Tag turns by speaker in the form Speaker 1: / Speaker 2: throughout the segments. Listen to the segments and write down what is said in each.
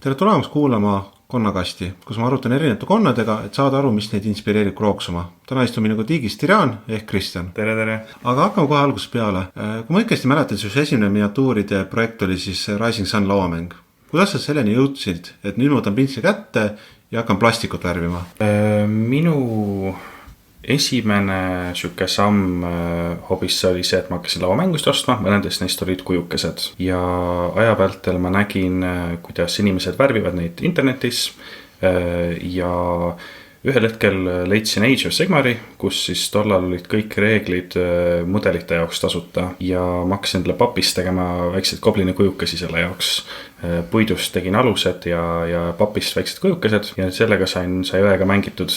Speaker 1: Tere tulemast kuulama Konnakasti, kus ma arutan erinevate konnadega, et saada aru, mis neid inspireerib krooksuma. Täna istun minuga tiigis Tirjan ehk Kristjan.
Speaker 2: Tere, tere!
Speaker 1: Aga hakkame kohe algusest peale. Kui ma õigesti mäletan, siis esimene miniatuuride projekt oli siis Rising Sun lauamäng. Kuidas sa selleni jõudsid, et nüüd võtan pintsli kätte ja hakkan plastikut värvima?
Speaker 2: Minu esimene süke samm hobisse oli see, et ma hakkasin lauamängust ostma, mõnedest neist olid kujukesed. Ja aja vältel ma nägin, kuidas inimesed värvivad neid internetis ja ühel hetkel leidsin Age of Sigmari, kus siis tollal olid kõik reeglid mudelite jaoks tasuta ja ma hakkasin endale papist tegema väikseid goblini kujukesi selle jaoks. Puidust tegin alused ja papist väiksed kujukesed ja sellega sai ühega mängitud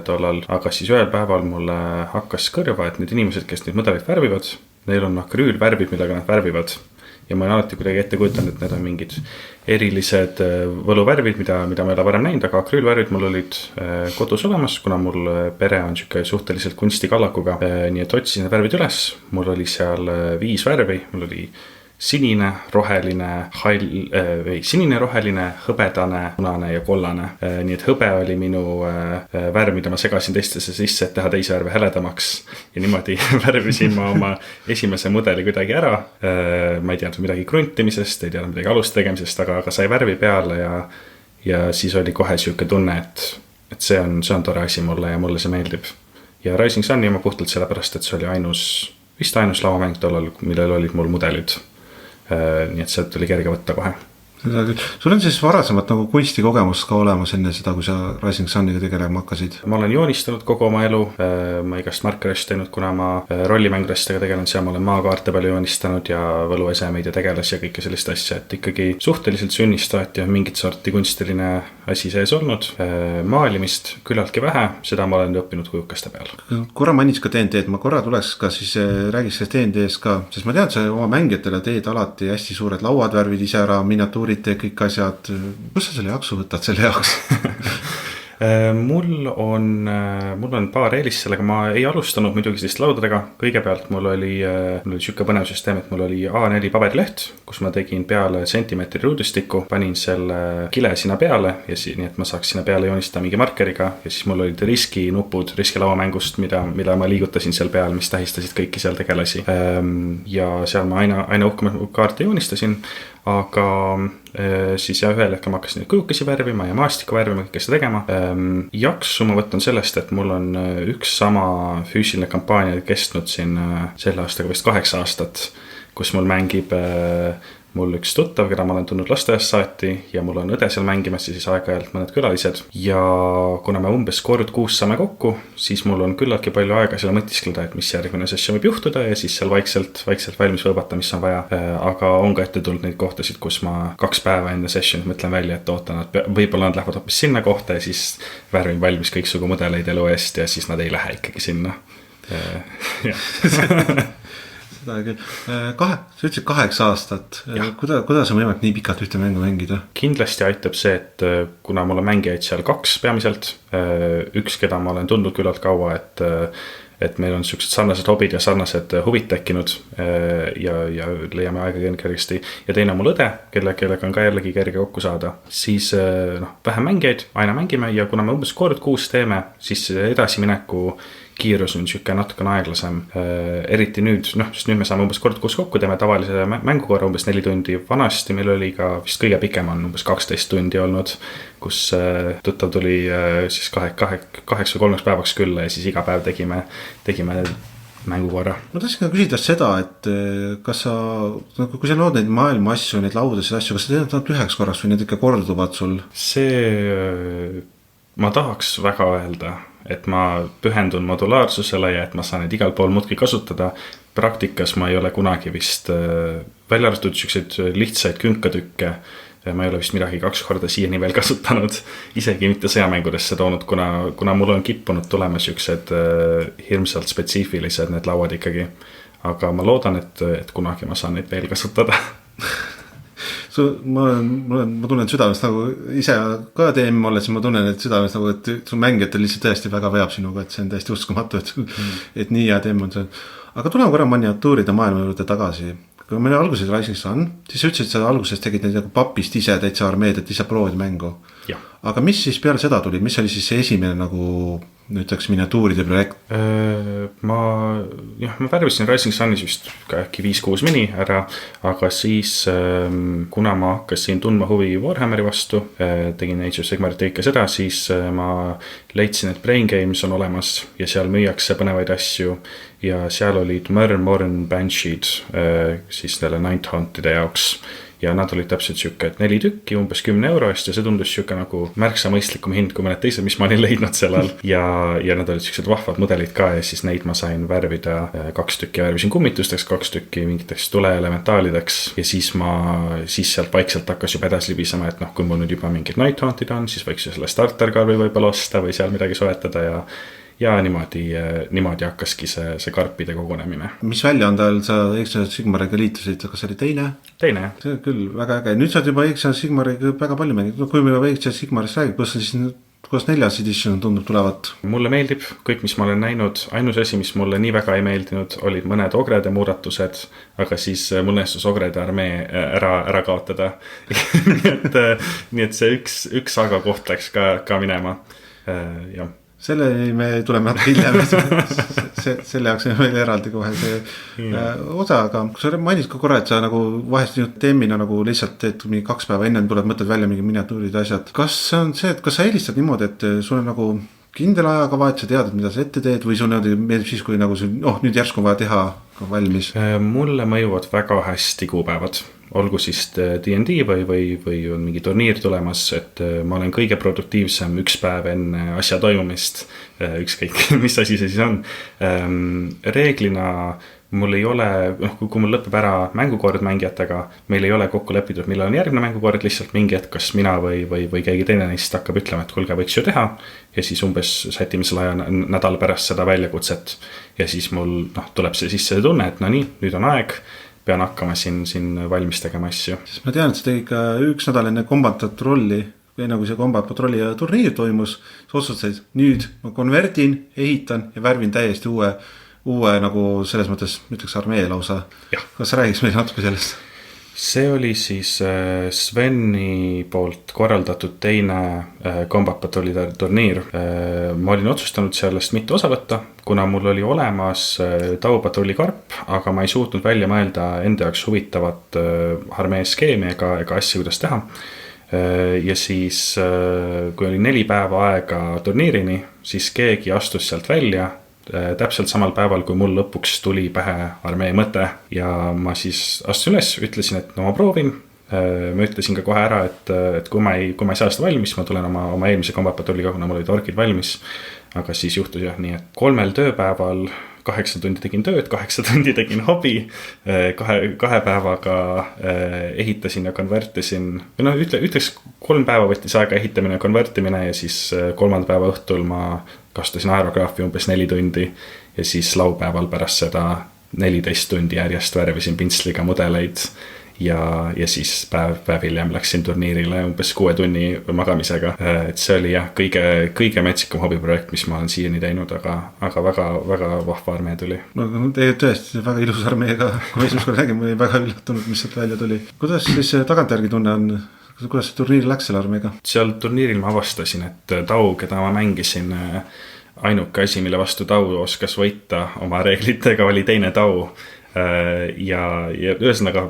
Speaker 2: tollal. Aga siis ühel päeval mulle hakkas kõrva, et need inimesed, kes neid mudeleid värvivad, neil on akrüülvärvid, millega nad värvivad. Ja ma olen alati kuidagi ette kujutanud, et need on mingid erilised võluvärvid, mida ma ei ole varem näinud, aga akrüülvärvid mul olid kodus olemas, kuna mul pere on suhteliselt kunstikallakuga. Nii et otsisin need värvid üles, mul oli seal 5 värvi, mul oli sinine, roheline, hõbedane, punane ja kollane. Nii et hõbe oli minu värv, mida ma segasin teistesse sisse, et teha teise värve heledamaks. Ja niimoodi värvisin ma oma esimese mudeli kuidagi ära. Ma ei teadnud midagi kruntimisest, ei teadnud midagi alustegemisest, aga sai värvi peale ja siis oli kohe siuke tunne, et see on tore asi mulle ja mulle see meeldib. Ja Rising Suni ma puhtalt sellepärast, et see oli vist ainus lauamäng tollal, millel olid mul mudelid. Nii et sealt tuli kerge võtta kohe.
Speaker 1: Sul on siis varasemat nagu kunstikogemus ka olemas enne seda, kui sa Rising Suniga tegelema hakkasid?
Speaker 2: Ma olen joonistanud kogu oma elu, ma igast markerist teinud, kuna ma rollimängudestega tegelen, seal ma olen maakaarte palju joonistanud ja võluesemeid ja tegelas ja kõike sellist asja, et ikkagi suhteliselt sünnist saati on mingit sorti kunstiline asi sees olnud. Maalimist küllaltki vähe, seda ma olen õppinud kujukeste peal.
Speaker 1: Korra mainis ka D&D-d, ma korra tuleks ka siis räägiks D&D-s ka, sest ma tean, sa oma mängijatele teed alati hästi suured lauad värvid ise ära, miniatuurid ja kõik asjad. Kus sa selle jaksu võtad selle jaoks?
Speaker 2: Mul on paar eelist sellega, ma ei alustanud muidugi sellist laudadega. Kõigepealt mul oli siuke põnev süsteem, et mul oli A4 paberileht, kus ma tegin peale sentimeetri ruudustikku, panin selle kile sinna peale ja nii, et ma saaks sinna peale joonistada mingi markeriga ja siis mul olid riskinupud riskilauamängust, mida ma liigutasin seal peal, mis tähistasid kõiki seal tegelasi. Ja seal ma aina uhkemaid kaarte joonistasin, aga siis ühel hetkel ma hakkasin neid kujukesi värvima ja maastikku värvima, kõike seda tegema. Jaksu ma võtan sellest, et mul on üks sama füüsiline kampaania kestnud siin selle aastaga vist 8 aastat, kus mul mängib mul üks tuttav, keda ma olen tundnud lasteaiast saati ja mul on õde seal mängimas ja siis aeg-ajalt mõned külalised. Ja kuna me umbes kord kuus saame kokku, siis mul on küllaltki palju aega selle mõtiskleda, et mis järgmine session võib juhtuda ja siis seal vaikselt valmis võõbata, mis on vaja. Aga on ka ette tulnud neid kohtasid, kus ma 2 päeva enne sessionit mõtlen välja, et ootan, et võib-olla nad lähevad hoopis sinna kohta ja siis värvin valmis kõiksugu mudeleid elu eest ja siis nad ei lähe ikkagi sinna.
Speaker 1: Seda küll. Sa ütlesid 8 aastat. Kuidas on võimalik nii pikalt ühte mängu mängida?
Speaker 2: Kindlasti aitab see, et kuna mul on mängijaid seal 2 peamiselt, üks, keda ma olen tundnud küllalt kaua, et meil on sellised sarnased hobid ja sarnased huvid tekkinud ja leiame aega kergesti. Ja teine on mul õde, kellega on ka jällegi kerge kokku saada. Siis vähem mängijaid, aina mängime ja kuna me umbes kord kuus teeme, siis edasimineku kiirus on siuke natukene aeglasem. Eriti nüüd, sest nüüd me saame umbes kord kuus kokku, teeme tavalise mängukorra umbes 4 tundi. Vanasti meil oli ka vist kõige pikem on umbes 12 tundi olnud, kus tuttav tuli siis 8 või 3 päevaks külla ja siis iga päev tegime mängukorra. Ma
Speaker 1: tahtsin ka küsida seda, et kas sa, kui sa lood neid maailma asju, neid laudasid asju, kas sa teed nad üheks korraks või need ikka korduvad sul?
Speaker 2: Ma tahaks väga öelda, et ma pühendun modulaarsusele ja et ma saan neid igal pool muudki kasutada. Praktikas ma ei ole kunagi vist välja arvatud selliseid lihtsaid künkatükke. Ma ei ole vist midagi 2 korda siiani veel kasutanud, isegi mitte sõjamängudesse toonud, kuna mul on kippunud tulema sellised hirmsalt spetsiifilised need lauad ikkagi. Aga ma loodan, et kunagi ma saan neid veel kasutada.
Speaker 1: Ma tunnen südamest nagu ise ka DM olles, ma tunnen, et südamest nagu, et su mängijatel lihtsalt tõesti väga veab sinuga, et see on täiesti uskumatu, et nii hea DM on see. Aga tuleme korra miniatuuride maailma juurde tagasi. kui me alguses Rising Sun, siis sa ütlesid, et sa alguses tegid neid nagu papist ise täitsa armeed, et ise proovid mängu. Aga mis siis peale seda tuli, mis oli siis see esimene nagu ütleks miniatuuride projekt?
Speaker 2: Ma värvisin Rising Sunis vist äkki 5-6 mini ära, aga siis kuna ma hakkasin tundma huvi Warhammeri vastu, tegin Age of Sigmarit kõike seda, siis ma leidsin, et Brain Games on olemas ja seal müüakse põnevaid asju ja seal olid Morn Bansheed siis neile Nighthauntide jaoks. Ja nad olid täpselt siuke, et 4 tükki umbes 10 euro eest ja see tundus siuke nagu märksa mõistlikum hind kui mõned teised, mis ma olin leidnud sellal. Ja nad olid siuksed vahvad mudelid ka ja siis neid ma sain värvida 2 tükki värvisin kummitusteks, 2 tükki mingiteks tuleelementaalideks ja siis sealt vaikselt hakkas juba edasi libisema, et kui mul nüüd juba mingid Nighthauntid on, siis võiks ju selle starterkarvi võib-olla osta või seal midagi soetada ja niimoodi hakkaski see karpide kogunemine.
Speaker 1: Mis väljaandajal sa Age of Sigmariga liitusid, kas oli teine?
Speaker 2: Teine.
Speaker 1: See küll väga äge. Nüüd sa oled juba Age of Sigmariga väga palju mängid. Kui me juba Age of Sigmarist räägib, kuidas 4. edition tundub tulevat? Mulle
Speaker 2: meeldib kõik, mis ma olen näinud. Ainus asi, mis mulle nii väga ei meeldinud, olid mõned ogrede muudatused, aga siis mul õnnestus ogrede armee ära kaotada. nii et see üks aga koht läks ka minema. Jah.
Speaker 1: Selle me tuleme hiljem, selle jaoks on meil eraldi kohe see osa, aga kui sa mainid ka korra, et sa nagu vahest TM-ina nagu lihtsalt teed 2 päeva enne tuleb mõtled välja mingi miniatuurid asjad. Kas see on see, et kas sa eelistad niimoodi, et sul on nagu kindel ajakava, et sa tead, et mida sa ette teed või sul meeldib siis, kui nagu nüüd järsku on vaja teha valmis?
Speaker 2: Mulle mõjuvad väga hästi kuupäevad. Olgu siis D&D või on mingi turniir tulemas, et ma olen kõige produktiivsem 1 päev enne asja toimumist, ükskõik mis asi see siis on. Reeglina mul ei ole, kui mul lõpeb ära mängukord mängijatega, meil ei ole kokku lepitud, millal on järgmine mängukord, lihtsalt mingi hetk, kas mina või keegi teine neist hakkab ütlema, et kulge võiks ju teha ja siis umbes sätime selle aja nädal pärast seda väljakutset ja siis mul tuleb see sisse see tunne, et nüüd on aeg, pean hakkama siin valmis tegema asju.
Speaker 1: Sest ma tean, et see tegi ka 1 nädal enne Combat Patrolli, enne kui see Combat Patrolli turniir toimus, sa otsustasid, nüüd ma konvertin, ehitan ja värvin täiesti uue nagu selles mõttes, ütleks armee lausa. Kas sa räägiks meil natuke sellest?
Speaker 2: See oli siis Sveni poolt korraldatud teine Combat Patrolli turniir. Ma olin otsustanud sellest mitte osa võtta, kuna mul oli olemas Taupatrolli karp, aga ma ei suutnud välja mõelda enda jaoks huvitavat armee skeemi ega asja, kuidas teha. Ja siis, kui oli 4 päeva aega turniirini, siis keegi astus sealt välja täpselt samal päeval, kui mul lõpuks tuli pähe armee mõte ja ma siis astusin üles, ütlesin, et ma proovin. Ma ütlesin ka kohe ära, et kui ma ei saa seda valmis, ma tulen oma eelmise Combat Patrolliga, kuna mul olid orkid valmis. Aga siis juhtus nii, et 3 tööpäeval 8 tundi tegin tööd, 8 tundi tegin hobi, 2 päevaga ehitasin ja konvertisin. Ütleks 3 päeva võttis aega ehitamine ja konvertimine ja siis 3. päeva õhtul ma kasutasin aerograafi umbes 4 tundi ja siis laupäeval pärast seda 14 tundi järjest värvisin pintsliga mudeleid ja siis päev hiljem läksin turniirile umbes 6 tunni magamisega. Et see oli kõige metsikam hobiprojekt, mis ma olen siiani teinud, aga väga vahva armee tuli.
Speaker 1: Tõesti väga ilus armeega, kui esimest korda nägin, ma olin väga üllatunud, mis sealt välja tuli. Kuidas siis tagantjärgi tunne on? Kuidas see turniir läks selle armeega? Seal
Speaker 2: turniiril ma avastasin, et Tau, keda ma mängisin, ainuke asi, mille vastu Tau oskas võita oma reeglitega, oli teine Tau. Ja ühesõnaga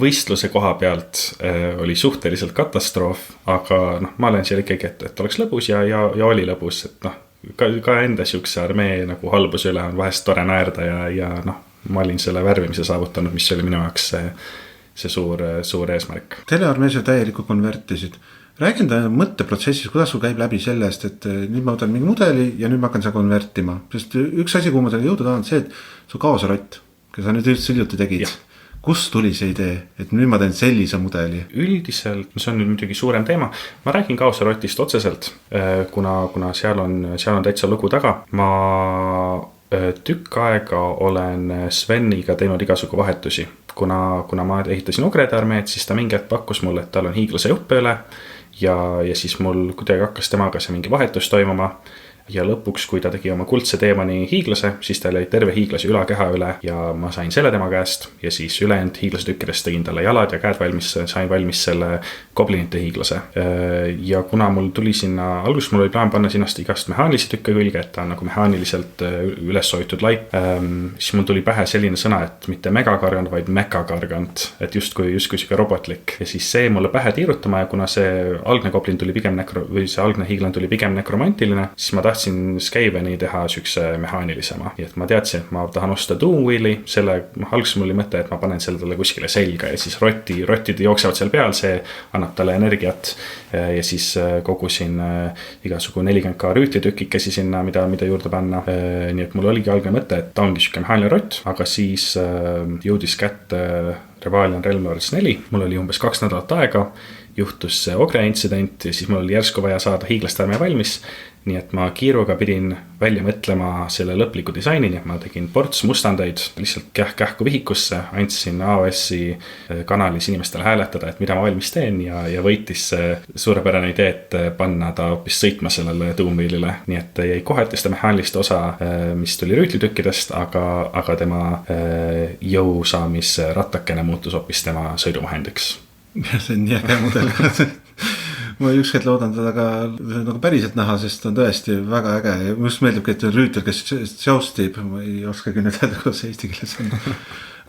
Speaker 2: võistluse koha pealt oli suhteliselt katastroof, aga ma olen seal ikkagi, et oleks lõbus ja oli lõbus, et ka enda siukse armee nagu halbuse üle on vahest tore naerda ja ma olin selle värvimise saavutanud, mis oli minu jaoks see suur eesmärk.
Speaker 1: Telearmees täielikult konvertisid. Räägin ta mõtteprotsessis, kuidas sul käib läbi sellest, et nüüd ma võtan mingi mudeli ja nüüd ma hakkan seda konvertima. Sest üks asi, kuhu ma tahan jõuda on see, et su kaosarott, kes sa nüüd hiljuti tegid, kust tuli see idee, et nüüd ma teen sellise mudeli?
Speaker 2: Üldiselt, see on nüüd muidugi suurem teema. Ma räägin kaosarotist otseselt, kuna seal on täitsa lugu taga. Ma tükk aega olen Sveniga teinud igasugu vahetusi. Kuna ma ehitasin ogrede armeed, siis ta mingi hetk pakkus mulle, et tal on hiiglase õppe üle ja siis mul kuidagi hakkas temaga see mingi vahetus toimuma. ja lõpuks, kui ta tegi oma kuldse teemani hiiglase, siis ta lõi terve hiiglase ülakeha üle ja ma sain selle tema käest ja siis ülejäänud hiiglase tükkidest tegin talle jalad ja käed valmis, sain valmis selle goblinite hiiglase. Ja kuna mul tuli sinna, alguses mul oli plaan panna sinnast igast mehaanilisi tükke külge, et ta on nagu mehaaniliselt üles soitud laip, siis mul tuli pähe selline sõna, et mitte megakargand, vaid mekakargand, et justkui siuke robotlik ja siis see mulle pähe tiirutama ja kuna see algne goblin tuli pigem see algne hiiglan tuli pigem nekromantiline, siis ma tahtsin Skaveni teha siukse mehaanilisema. Nii et ma teadsin, et ma tahan osta Doomwheeli, selle alguses mul oli mõte, et ma panen selle talle kuskile selga ja siis rottid jooksevad seal peal, see annab talle energiat ja siis kogusin igasugu 40k rüütitükikesi sinna, mida juurde panna. Nii et mul oligi algne mõte, et ta ongi siuke mehaaniline rott, aga siis jõudis kätte Rebellion Realm Wars 4, mul oli umbes 2 nädalat aega, juhtus see Ogre intsident ja siis mul oli järsku vaja saada hiiglaste armee valmis. Nii et ma kiiruga pidin välja mõtlema selle lõpliku disaini, nii et ma tegin ports mustandeid lihtsalt kähku vihikusse, andsin AOS-i kanalis inimestele hääletada, et mida ma valmis teen ja võitis suurepärane idee, et panna ta hoopis sõitma sellele Doomwheelile. Nii et jäi kohati seda mehaanilist osa, mis tuli rüütlitükkidest, aga tema jõu saamis rattakene muutus hoopis tema sõiduvahendiks.
Speaker 1: See on nii äge mudel. Ma ükskord loodan teda ka nagu päriselt näha, sest on tõesti väga äge ja just meeldibki, et rüütel, kes joustib, ma ei oskagi nüüd öelda, kuidas eesti keeles on.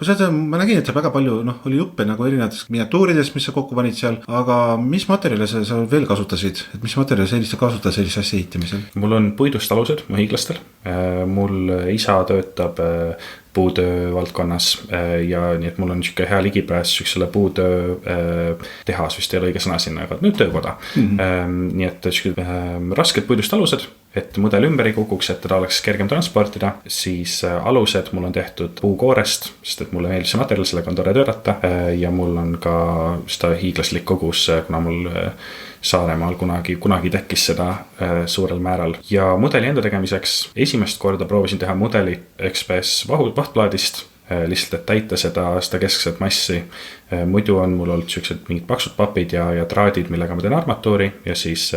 Speaker 1: Ma nägin, et sa väga palju oli juppe nagu erinevates miniatuuridest, mis sa kokku panid seal, aga mis materjale sa veel kasutasid? Et mis materjale sellist kasutada sellise asja ehitamisel?
Speaker 2: Mul on puidust alused mu hiiglastel. Mul isa töötab puutöö valdkonnas ja nii, et mul on siuke hea ligipääs siuksele puutöö tehas, vist ei ole õige sõna sinna, aga nüüd töökoda. Nii et siuke rasked puidust alused, et mudel ümber ei kukuks, et teda oleks kergem transportida, siis alused mul on tehtud puukoorest, sest et mulle meeldib see materjal, sellega on tore töötada ja mul on ka seda hiiglaslik kogus, kuna mul Saaremaal kunagi tekkis seda suurel määral. Ja mudeli enda tegemiseks esimest korda proovisin teha mudeli XPS vahtplaadist, lihtsalt, et täita seda keskset massi. Muidu on mul olnud siuksed mingid paksud papid ja traadid, millega ma teen armatuuri ja siis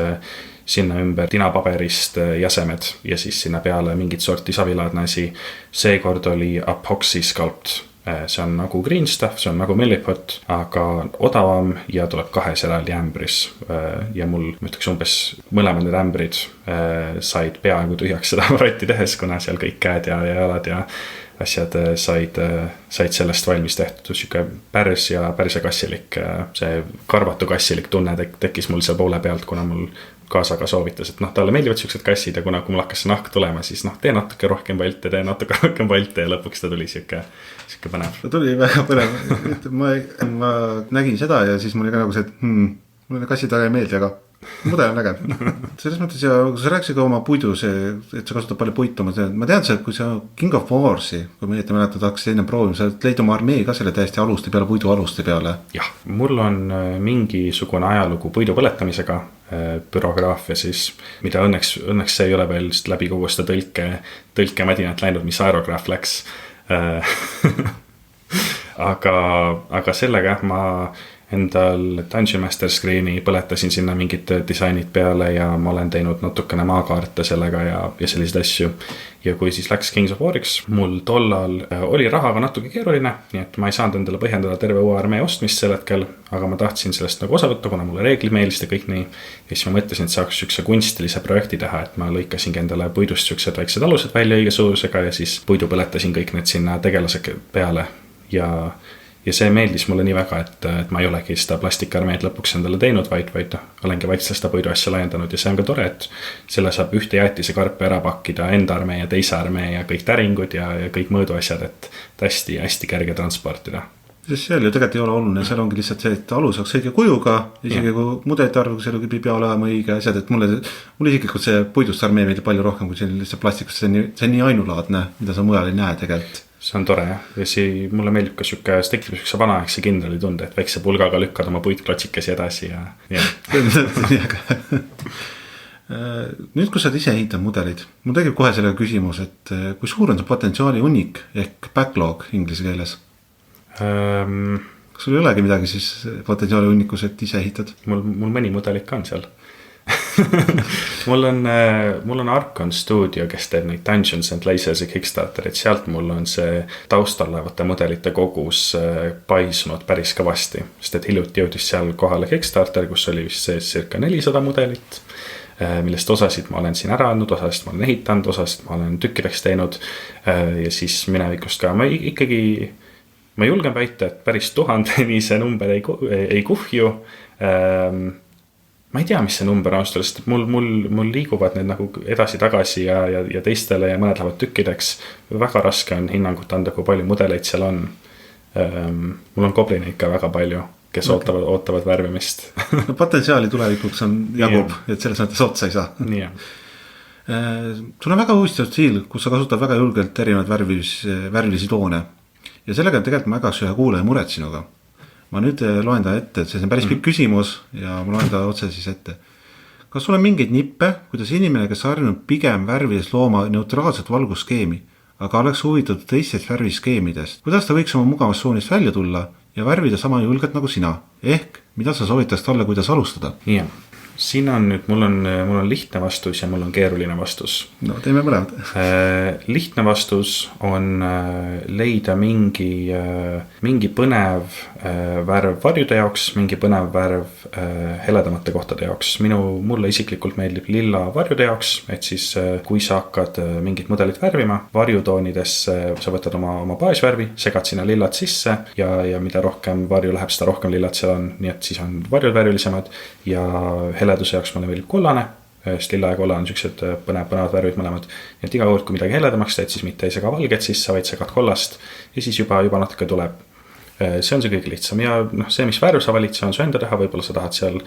Speaker 2: sinna ümber tinapaberist jäsemed ja siis sinna peale mingit sorti savilaadne asi. Seekord oli Epoxy Sculpt. See on nagu green stuff, see on nagu millipot, aga odavam ja tuleb 2 eraldi ämbris. Ja mul ütleks umbes mõlemad need ämbrid said peaaegu tühjaks seda rotti tehes, kuna seal kõik käed ja jalad ja asjad said sellest valmis tehtud. Siuke pärs ja kassilik, see karvatu kassilik tunne tekkis mul seal poole pealt, kuna mul kaasaga soovitas, et talle meeldivad siuksed kassid ja kuna mul hakkas see nahk tulema, siis tee natuke rohkem valte ja lõpuks ta tuli siuke põnev. Ta
Speaker 1: tuli väga põnev. Ma nägin seda ja siis mul oli ka nagu see, et mulle kassid väga ei meeldi, aga mudel on äge. Selles mõttes ja sa rääkisid ka oma puidu, et sa kasutad palju puitu. Ma tean see, et kui sa King of Warsi, kui ma ette mäletad, hakkasid enne proovima, sa leid oma armee ka selle täiesti aluste peale, puidu aluste peale.
Speaker 2: Jah, mul on mingisugune ajalugu puidu põletamisega, bürograafia siis, mida õnneks see ei ole veel läbi kogu seda tõlkemadinat läinud, mis aerograaf läks. aga sellega ma endal Dungeon Master Screeni põletasin sinna mingid disainid peale ja ma olen teinud natukene maakaarte sellega ja selliseid asju. Ja kui siis läks Kings of War'iks, mul tollal oli rahaga natuke keeruline, nii et ma ei saanud endale põhjendada terve uue armee ostmist sel hetkel, aga ma tahtsin sellest nagu osa võtta, kuna mulle reeglid meeldisid ja kõik nii. Ja siis ma mõtlesin, et saaks siukse kunstilise projekti teha, et ma lõikasingi endale puidust siuksed väiksed alused välja õige suurusega ja siis puidu põletasin kõik need sinna tegelase peale ja see meeldis mulle nii väga, et ma ei olegi seda plastikarmeed lõpuks endale teinud, vaid olengi vaikselt seda puidu asja laiendanud ja see on ka tore, et selle saab ühte jäetise karpe ära pakkida enda armee ja teise armee ja kõik täringud ja kõik mõõduasjad, et hästi kerge transportida.
Speaker 1: Seal ju tegelikult ei ole oluline, seal ongi lihtsalt see, et alus oleks õige kujuga, isegi kui mudelite arv, seal ei pea olema õige asjad, et mulle isiklikult see puidust armee meeldib palju rohkem kui sellise plastikust, see on nii ainulaadne, mida sa mujal ei näe tegelikult.
Speaker 2: See on tore jah, ja mulle meeldib ka see tekib siukse vanaaegse kindrali tunde, et väikse pulgaga lükkad oma puitklatsikesi edasi ja.
Speaker 1: Nüüd, kui sa ise ehitad mudelid, mul tegib kohe selle küsimus, et kui suur on see potentsiaali hunnik ehk backlog inglise keeles? Kas sul ei olegi midagi siis potentsiaali hunnikus, et ise ehitad?
Speaker 2: Mul mõni mudel ikka on seal. mul on Arkon Studio, kes teeb neid Dungeons and Lasers'i Kickstarterit, sealt mul on see taustal olevate mudelite kogus paisunud päris kõvasti, sest et hiljuti jõudis seal kohale Kickstarter, kus oli vist see circa 400 mudelit, millest osasid ma olen siin ära andnud, osasid ma olen ehitanud, osasid ma olen tükkideks teinud ja siis minevikust ka ma julgen väita, et päris 1000-ni see number ei kuhju. Ma ei tea, mis see number on, sest mul liiguvad need nagu edasi-tagasi ja teistele ja mõned lähevad tükkideks. Väga raske on hinnangut anda, kui palju mudeleid seal on. Mul on goblineid ka väga palju, kes ootavad värvimist.
Speaker 1: No, potentsiaali tulevikuks on jagub, et selles mõttes otsa ei saa.
Speaker 2: Nii on.
Speaker 1: Sul on väga huvitav stiil, kus sa kasutad väga julgelt erinevaid värvilisi toone. Ja sellega tegelikult ma jagas ühe kuulaja muret sinuga. Ma nüüd loen ta ette, et see on päris pikk küsimus ja ma loen ta otse siis ette. Kas sul on mingeid nippe, kuidas inimene, kes harjunud pigem värvides looma neutraalset valgusskeemi, aga oleks huvitatud teistest värviskeemidest? Kuidas ta võiks oma mugavustsoonist välja tulla ja värvida sama julgelt nagu sina? Ehk, mida sa soovitaks talle, kuidas alustada?
Speaker 2: Nii, siin on nüüd, mul on lihtne vastus ja mul on keeruline vastus.
Speaker 1: No, teeme mõlemad.
Speaker 2: Lihtne vastus on leida mingi põnev värv varjude jaoks, mingi põnev värv heledamate kohtade jaoks. Mulle isiklikult meeldib lilla varjude jaoks, et siis kui sa hakkad mingit mudelit värvima, varjutoonidesse sa võtad oma baasvärvi, segad sinna lillad sisse ja mida rohkem varju läheb, seda rohkem lillad seal on, nii et siis on varjud värvilisemad ja heleduse jaoks mulle meeldib kollane, sest lilla ja kollane on sellised põnevad värvid mõlemad. Nii et iga kord, kui midagi heledamaks teed, siis mitte ei sega valget sisse, vaid segad kollast ja siis juba natuke tuleb. See on see kõige lihtsam ja see, mis värv sa valid, see on su enda teha, võib-olla sa tahad seal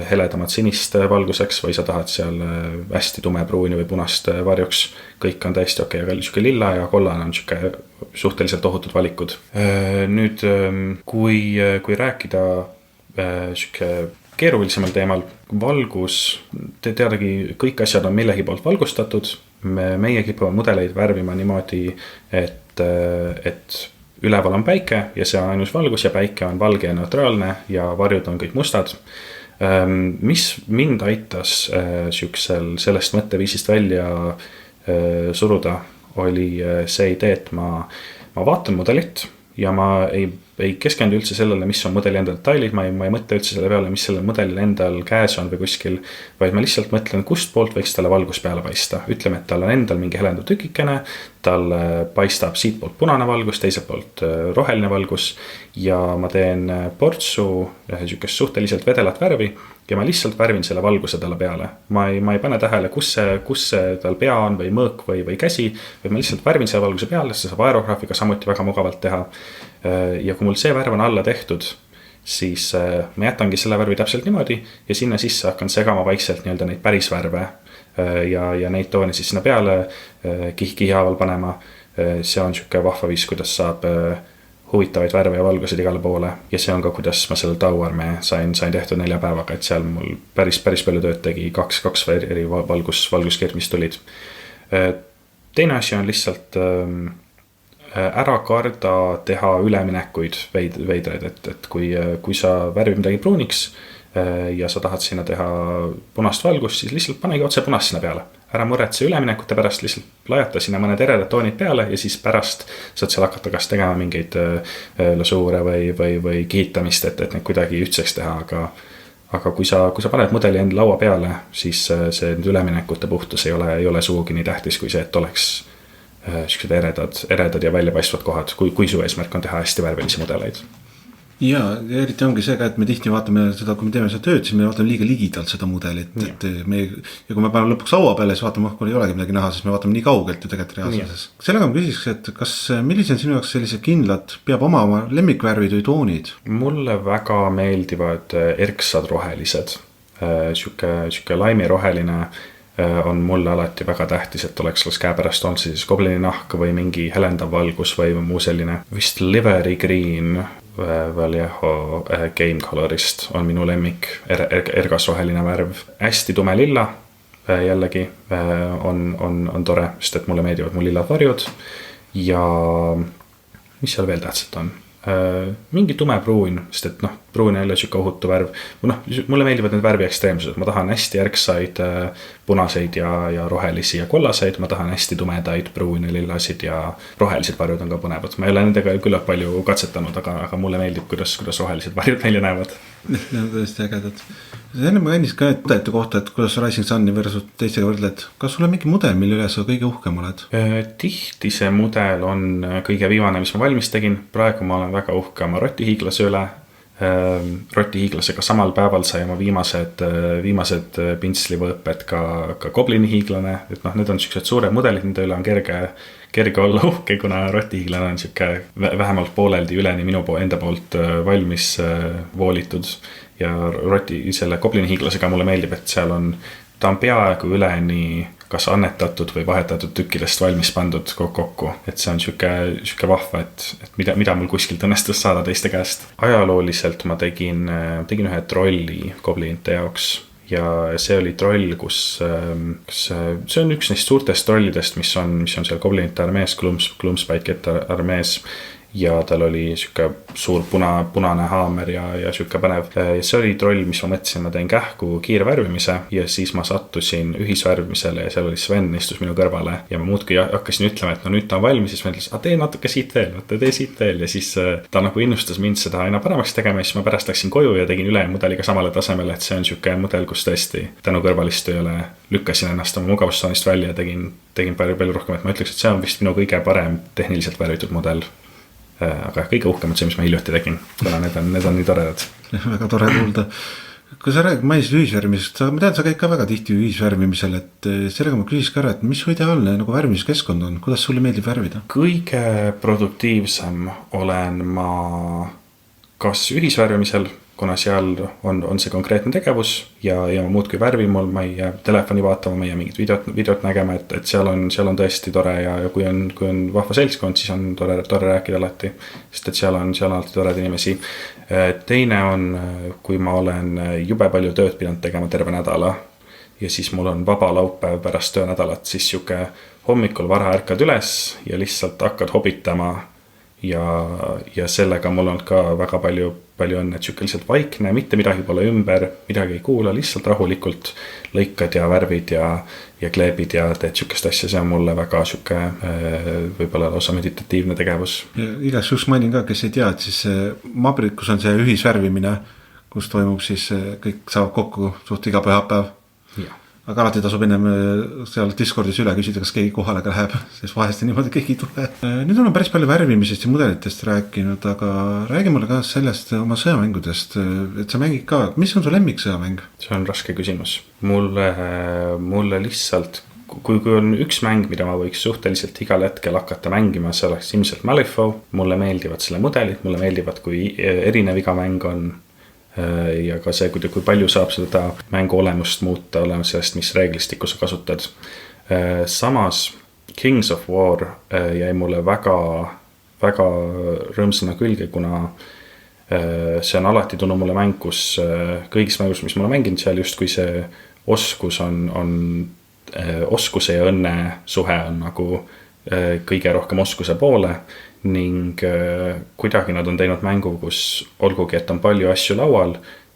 Speaker 2: heledamat sinist valguseks või sa tahad seal hästi tumepruuni või punast varjuks. Kõik on täiesti okei, aga niisugune lilla ja kollane on suhteliselt ohutud valikud. Nüüd, kui rääkida keerulisemal teemal, valgus, te teadagi, kõik asjad on millegi poolt valgustatud. Meie kipume mudeleid värvima niimoodi, et üleval on päike ja see on ainus valgus ja päike on valge ja neutraalne ja varjud on kõik mustad. Mis mind aitas sellest mõtteviisist välja suruda, oli see idee, et ma vaatan mudelit ja ma ei keskendu üldse sellele, mis on mudeli enda detailid, ma ei mõtle üldse selle peale, mis sellel mudelil endal käes on või kuskil, vaid ma lihtsalt mõtlen, kust poolt võiks talle valgus peale paista. Ütleme, et tal on endal mingi helendav tükikene, tal paistab siit poolt punane valgus, teiselt poolt roheline valgus ja ma teen portsu suhteliselt vedelat värvi ja ma lihtsalt värvin selle valguse talle peale. Ma ei pane tähele, kus see tal pea on või mõõk või käsi, või ma lihtsalt värvin selle valguse peale, see saab aerograafiga samuti väga mugavalt teha. Ja kui mul see värv on alla tehtud, siis ma jätangi selle värvi täpselt niimoodi ja sinna sisse hakkan segama vaikselt nii-öelda neid päris värve ja neid toone siis sinna peale kihihaaval panema. See on niisugune vahva viis, kuidas saab huvitavaid värve ja valgused igale poole ja see on ka, kuidas ma selle tauarme sain tehtud 4 päevaga, et seal mul päris palju tööd tegi, kaks eri valguskird, mis tulid. Teine asi on lihtsalt ära karda teha üleminekuid veidraid, et kui sa värvid midagi pruuniks ja sa tahad sinna teha punast valgust, siis lihtsalt panegi otse punast sinna peale. Ära muretse üleminekute pärast, lihtsalt lajata sinna mõned eredad toonid peale ja siis pärast saad seal hakata kas tegema mingeid lasuure või kihitamist, et neid kuidagi ühtseks teha, aga kui sa paned mudeli enda laua peale, siis see üleminekute puhtus ei ole suugi nii tähtis kui see, et oleks eredad ja väljapaistvad kohad, kui su eesmärk on teha hästi värvilisi mudeleid.
Speaker 1: Ja eriti ongi see ka, et me tihti vaatame seda, kui me teeme seda tööd, siis me vaatame liiga ligidalt seda mudelit, ja kui me paneme lõpuks laua peale, siis vaatame, kui ei olegi midagi näha, siis me vaatame nii kaugelt ju tegelikult reaalsuses. Sellega ma küsiks, et kas millised on sinu jaoks sellised kindlad, peab oma lemmikvärvid või toonid? Mulle
Speaker 2: väga meeldivad erksad rohelised, siuke laimiroheline on mulle alati väga tähtis, et oleks käepärast on siis goblini nahk või mingi helendav valgus või muu selline. Vist Livery Green Vallejo Game Colorist on minu lemmik, ergas roheline värv. Hästi tume lilla jällegi on tore, sest et mulle meeldivad mu lillad varjud ja mis seal veel tähtsat on? Mingi tume pruun, sest et pruun on jälle siuke ohutu värv. Mulle meeldivad need värvi ekstreemsused, ma tahan hästi ärksaid punaseid ja rohelisi ja kollaseid, ma tahan hästi tumedaid pruune, lillasid ja rohelised varjud on ka põnevad. Ma ei ole nendega küllalt palju katsetanud, aga mulle meeldib, kuidas rohelised varjud välja näevad.
Speaker 1: Need on tõesti ägedad. Enne ma endist ka mudelite kohta, et kuidas Rising Sun'i versus teistega võrdled. Kas sul on mingi mudel, mille üle sa kõige uhkem oled?
Speaker 2: Tihti see mudel on kõige viimane, mis ma valmis tegin. Praegu ma olen väga uhke oma rotihiiglase üle. Rotihiiglasega samal päeval sai oma viimased pintslivõõped ka goblini hiiglane. Et need on siuksed suured mudelid, nende üle on kerge olla uhke, kuna rotihiiglane on siuke vähemalt pooleldi üleni minu enda poolt valmis voolitud. Ja selle goblini hiiglasega mulle meeldib, et ta on peaaegu üleni kas annetatud või vahetatud tükkidest valmis pandud kokku. Et see on siuke vahva, et mida mul kuskilt õnnestus saada teiste käest. Ajalooliselt ma tegin ühe trolli goblinite jaoks. Ja see oli troll, see on üks neist suurtest trollidest, mis on seal goblinite armees, Gloomspike'ite armees. Ja tal oli siuke suur punane haamer ja siuke põnev. Ja see oli troll, mis ma mõtlesin, ma teen kähku kiirvärvimise ja siis ma sattusin ühisvärvimisele ja seal oli Sven, istus minu kõrvale ja ma muudki hakkasin ütlema, et nüüd ta on valmis, siis ma ütlesin, tee natuke siit veel, tee siit veel ja siis ta nagu innustas mind seda aina paremaks tegema ja siis ma pärast läksin koju ja tegin ülejäänud mudeliga samale tasemele, et see on siuke mudel, kus tõesti tänu kõrvalistujale lükkasin ennast oma mugavustsoonist välja ja tegin palju rohkem, et ma ütleks, et see on vist minu kõige parem tehniliselt värvitud mudel. Aga kõige uhkem on see, mis ma hiljuti tegin, kuna need on nii toredad.
Speaker 1: Väga tore kuulda. Kui sa räägid mainisid ühisvärvimisest, ma tean, sa käid ka väga tihti ühisvärvimisel, et sellega ma küsis ka ära, et mis ideaalne nagu värvimiskeskkond on, kuidas sulle meeldib värvida?
Speaker 2: Kõige produktiivsem olen ma kas ühisvärvimisel, kuna seal on see konkreetne tegevus ja ma muudki värvin mul, ma ei jää telefoni vaatama, ma ei jää mingit videot nägema, et seal on tõesti tore ja kui on vahva seltskond, siis on tore rääkida alati, sest et seal on alati tored inimesi. Teine on, kui ma olen jube palju tööd pidanud tegema terve nädala ja siis mul on vaba laupäev pärast töönädalat, siis siuke hommikul vara ärkad üles ja lihtsalt hakkad hobitama ja sellega mul on ka väga palju õnne, et siuke lihtsalt vaikne, mitte midagi pole ümber, midagi ei kuula, lihtsalt rahulikult lõikad ja värvid ja kleebid ja teed siukest asja, see on mulle väga siuke võib-olla lausa meditatiivne tegevus.
Speaker 1: Igaks juhuks mainin ka, kes ei tea, et siis Mabrikus on see ühisvärvimine, kus toimub siis kõik saab kokku suht iga pühapäev. Aga alati tasub ennem seal Discordis üle küsida, kas keegi kohale ka läheb, sest vahest niimoodi keegi ei tule. Nüüd on päris palju värvimisest ja mudelitest rääkinud, aga räägi mulle ka sellest oma sõjamängudest, et sa mängid ka, mis on su lemmik sõjamäng?
Speaker 2: See on raske küsimus. Mulle lihtsalt, kui on üks mäng, mida ma võiks suhteliselt igal hetkel hakata mängima, see oleks ilmselt Malifaux. Mulle meeldivad selle mudelid, mulle meeldivad, kui erinev iga mäng on. Ja ka see, kui palju saab seda mängu olemust muuta, olemas sellest, mis reeglistikku sa kasutad. Samas Kings of War jäi mulle väga rõõmsana külge, kuna see on alati tulnud mulle mäng, kus kõigis mängus, mis ma olen mänginud, seal just kui see oskus on oskuse ja õnne suhe on nagu kõige rohkem oskuse poole ning kuidagi nad on teinud mängu, kus olgugi, et on palju asju laual,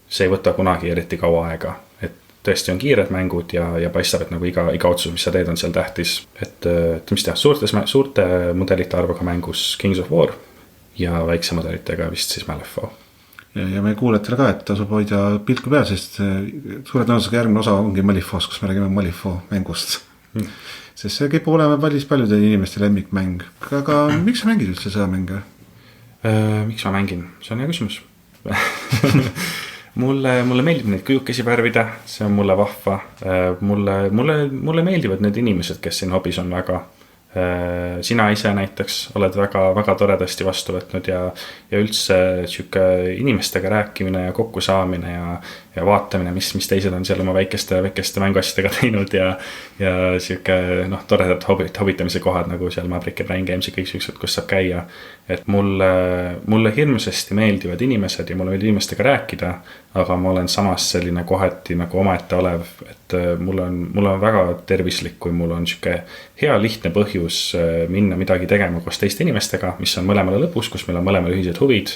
Speaker 2: see ei võta kunagi eriti kaua aega. Et tõesti on kiired mängud ja paistab, et nagu iga otsus, mis sa teed, on seal tähtis. Et mis teha, suurte mudelite arvuga mängus Kings of War ja väikse mudelitega vist siis Malifaux.
Speaker 1: Ja me kuuletele ka, et tasub hoida pilku peal, sest suure tõenäosusega järgmine osa ongi Malifaux, kus me räägime Malifaux mängust. Sest see kipub olema valis paljude inimeste lemmikmäng. Aga miks sa mängid üldse seda mänge?
Speaker 2: Miks ma mängin? See on hea küsimus. Mulle meeldib neid kujukesi värvida, see on mulle vahva. Mulle meeldivad need inimesed, kes siin hobis on väga. Sina ise näiteks oled väga toredasti vastu võtnud ja üldse siuke inimestega rääkimine ja kokkusaamine ja vaatamine, mis teised on seal oma väikeste mänguasjadega teinud ja siuke toredad hobitamise kohad nagu seal Maverick ja Brain Games ja kõik siuksed, kus saab käia. Et mulle hirmsasti meeldivad inimesed ja mulle meeldib inimestega rääkida, aga ma olen samas selline kohati nagu omaette olev, et mul on väga tervislik, kui mul on siuke hea lihtne põhjus minna midagi tegema koos teiste inimestega, mis on mõlemale lõpus, kus meil on mõlemal ühised huvid.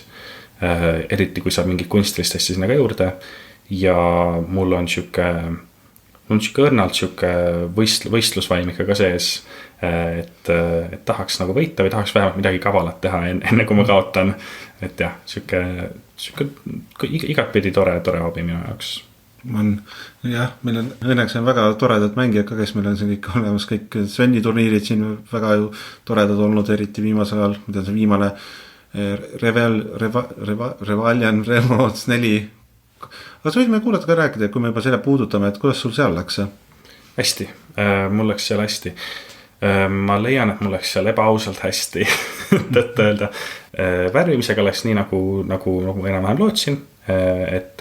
Speaker 2: eriti kui saab mingit kunstilist asja sinna ka juurde. Ja mul on siuke õrnalt siuke võistlusvaim ikka ka sees, et tahaks nagu võita või tahaks vähemalt midagi kavalat teha enne kui ma kaotan. Et jah, siuke igatpidi tore hobi minu jaoks.
Speaker 1: Meil on õnneks väga toredad mängijad ka, kes meil on siin kõik olemas, kõik Sveni turniirid siin väga ju toredad olnud, eriti viimasel ajal, mida see viimane Revaljan Remots 4. Aga sa võime kuulata ka rääkida, kui me juba selle puudutame, et kuidas sul seal läks?
Speaker 2: Hästi, mul läks seal hästi. Ma leian, et mul läks seal ebaausalt hästi et öelda. Värvimisega läks nii nagu enam-vähem lootsin, et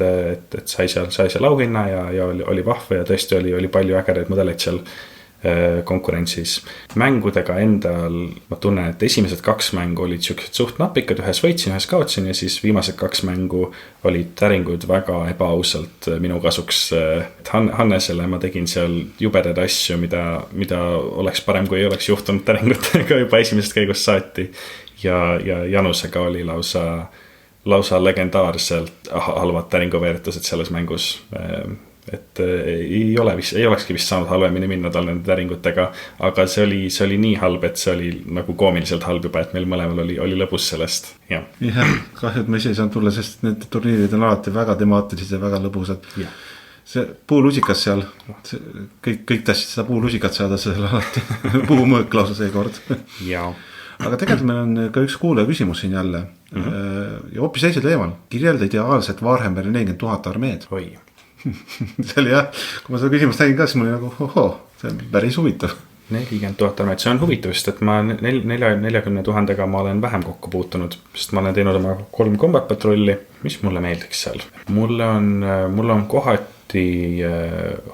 Speaker 2: sai seal auhinna ja oli vahva ja tõesti oli palju ägedaid mudeleid seal konkurentsis. Mängudega endal ma tunnen, et esimesed 2 mängu olid siuksed suht napikad, ühes võitsin, ühes kaotsin ja siis viimased 2 mängu olid täringud väga ebaausalt minu kasuks. Hannesele ma tegin seal jubedaid asju, mida oleks parem, kui ei oleks juhtunud täringutega juba esimesest käigust saati. Ja Janusega oli lausa legendaarselt halvad täringuveeretused selles mängus. Et ei olekski vist saanud halvemini minna tal nende täringutega, aga see oli nii halb, et see oli nagu koomiliselt halb juba, et meil mõlemal oli lõbus sellest.
Speaker 1: Jah, kahju, et ma ise ei saanud tulla, sest need turniirid on alati väga temaatilised ja väga lõbusad. See puulusikas seal, kõik tahtsid seda puulusikat saada seal alati, puumõõk lausa seekord. Aga tegelikult meil on ka üks kuulaja küsimus siin jälle ja hoopis teisel teemal. Kirjelda ideaalset Warhammeri 40 000 armeed.
Speaker 2: Oi.
Speaker 1: See oli jah, kui ma seda küsimust nägin ka, siis mul oli nagu, see on päris huvitav.
Speaker 2: 40 000 armeed, see on huvitav, sest et ma 40 000-ga ma olen vähem kokku puutunud, sest ma olen teinud oma 3 combat patrulli, mis mulle meeldiks seal. Mulle on kohati